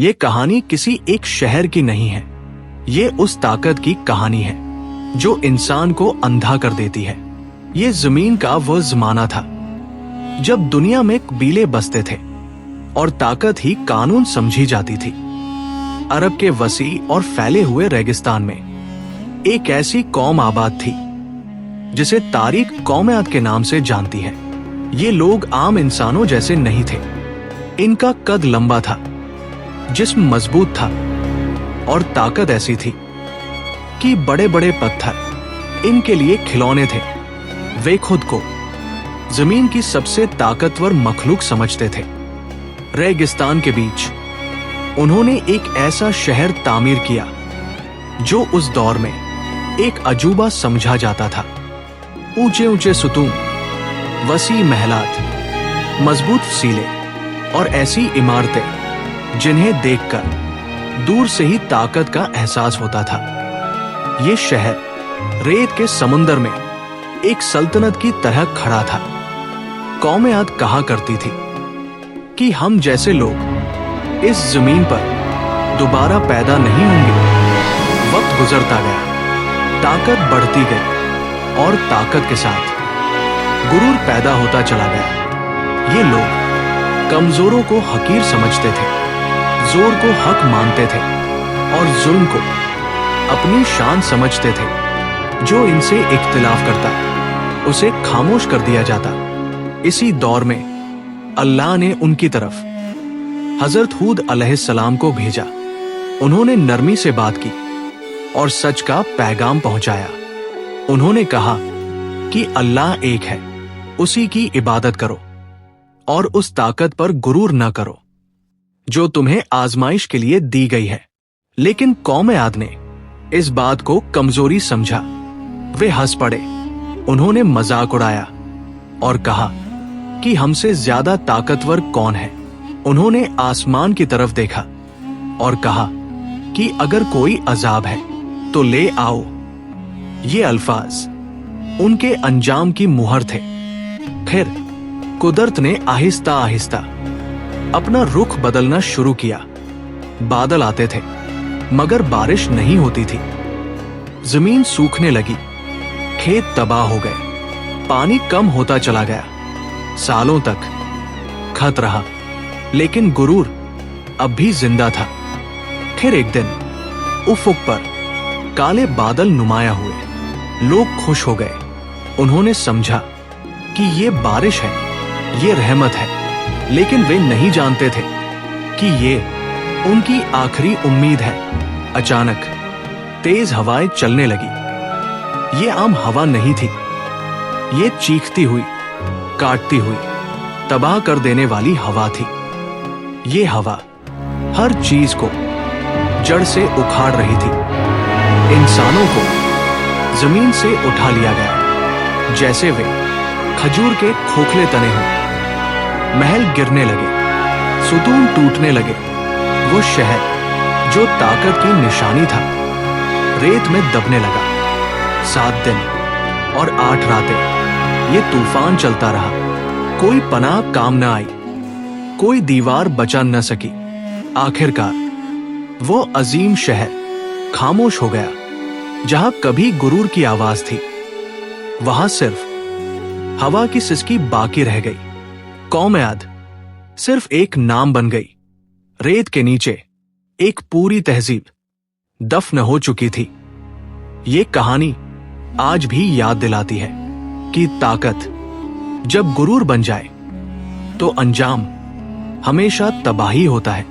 ये कहानी किसी एक शहर की नहीं है, ये उस ताकत की कहानी है जो इंसान को अंधा कर देती है। ये जमीन का वो जमाना था जब दुनिया में कबीले बसते थे और ताकत ही कानून समझी जाती थी। अरब के वसी और फैले हुए रेगिस्तान में एक ऐसी कौम आबाद थी जिसे तारीख कौम आद के नाम से जानती है। ये लोग आम इंसानों जैसे नहीं थे। इनका कद लंबा था, जिस्म मजबूत था और ताकत ऐसी थी कि बड़े बड़े पत्थर इनके लिए खिलौने थे। वे खुद को जमीन की सबसे ताकतवर मखलूक समझते थे। रेगिस्तान के बीच उन्होंने एक ऐसा शहर तामीर किया जो उस दौर में एक अजूबा समझा जाता था। ऊंचे ऊंचे सुतून, वसी महलात, मजबूत फसीले और ऐसी इमारतें जिन्हें देखकर दूर से ही ताकत का एहसास होता था। ये शहर रेत के समुंदर में एक सल्तनत की तरह खड़ा था। कौम आद कहा करती थी कि हम जैसे लोग इस जमीन पर दोबारा पैदा नहीं होंगे। वक्त गुजरता गया, ताकत बढ़ती गई और ताकत के साथ गुरूर पैदा होता चला गया। ये लोग कमजोरों को हकीर समझते थे, जोर को हक मानते थे और जुल्म को अपनी शान समझते थे। जो इनसे इख्तिलाफ करता उसे खामोश कर दिया जाता। इसी दौर में अल्लाह ने उनकी तरफ हजरत हूद अलैहिस्सलाम को भेजा। उन्होंने नरमी से बात की और सच का पैगाम पहुंचाया। उन्होंने कहा कि अल्लाह एक है, उसी की इबादत करो और उस ताकत पर गुरूर न करो जो तुम्हें आजमाइश के लिए दी गई है। लेकिन कौम आद ने इस बात को कमजोरी समझा। वे हंस पड़े, उन्होंने मजाक उड़ाया और कहा कि हमसे ज्यादा ताकतवर कौन है। उन्होंने आसमान की तरफ देखा और कहा कि अगर कोई अजाब है तो ले आओ। ये अल्फाज उनके अंजाम की मुहर थे। फिर कुदरत ने आहिस्ता आहिस्ता अपना रुख बदलना शुरू किया। बादल आते थे मगर बारिश नहीं होती थी। जमीन सूखने लगी, खेत तबाह हो गए, पानी कम होता चला गया। सालों तक खत रहा, लेकिन गुरूर अब भी जिंदा था। फिर एक दिन उफुक पर काले बादल नुमाया हुए। लोग खुश हो गए। उन्होंने समझा कि ये बारिश है, ये रहमत है। लेकिन वे नहीं जानते थे कि ये उनकी आखिरी उम्मीद है। अचानक तेज हवाएं चलने लगी। ये आम हवा नहीं थी, ये चीखती हुई, काटती हुई, तबाह कर देने वाली हवा थी। ये हवा हर चीज को जड़ से उखाड़ रही थी। इंसानों को जमीन से उठा लिया गया जैसे वे खजूर के खोखले तने हों। महल गिरने लगे, सुतून टूटने लगे। वो शहर जो ताकत की निशानी था रेत में दबने लगा। 7 दिन और 8 रातें ये तूफान चलता रहा। कोई पनाह काम न आई, कोई दीवार बचा न सकी। आखिरकार वो अजीम शहर खामोश हो गया। जहां कभी गुरूर की आवाज थी, वहां सिर्फ हवा की सिसकी बाकी रह गई। कौम आद सिर्फ एक नाम बन गई। रेत के नीचे एक पूरी तहजीब दफन हो चुकी थी। ये कहानी आज भी याद दिलाती है कि ताकत जब गुरूर बन जाए तो अंजाम हमेशा तबाही होता है।